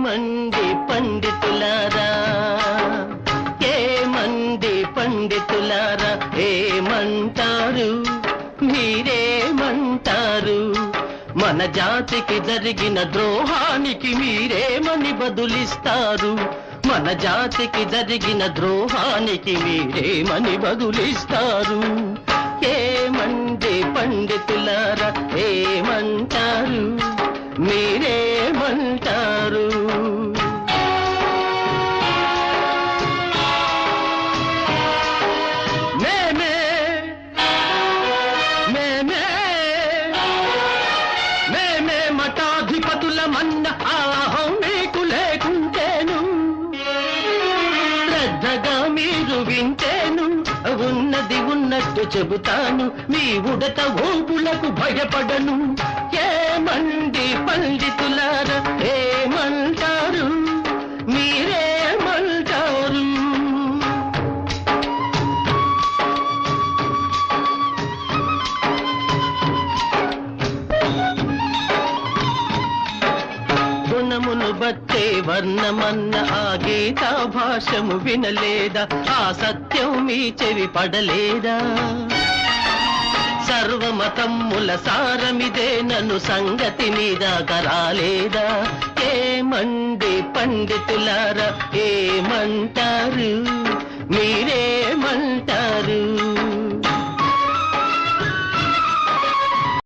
ఏమండి పండితులారా, ఏమండి పండితులారా, ఏమంటారు మీరేమంటారు? మన జాతికి జరిగిన ద్రోహానికి మీరేమని బదులిస్తారు? మన జాతికి జరిగిన ద్రోహానికి మీరేమని బదులిస్తారు? ఏమండి పండితులారా, ఏమంటారు మీరేమంటారు? మఠాధిపతుల మన్న ఆహం మీకు లేకుంటేను, శ్రద్ధగా మీరు వింటేను, ఉన్నది ఉన్నట్టు చెబుతాను, మీ ఉడత ఊపులకు భయపడను. ఏమండి పండితులారా, ఏమంటారు మీరేమంటారు? గుణమును బట్టే వర్ణమన్న ఆ గీతా భాషము వినలేదా? ఆ సత్యం మీ చెవి పడలేదా? సర్వమతమ్ముల సారమిదే నన్ను సంగతి మీద కరాలేదా? ఏమండి పండితులారా, ఏమంటారు మీరేమంటారు?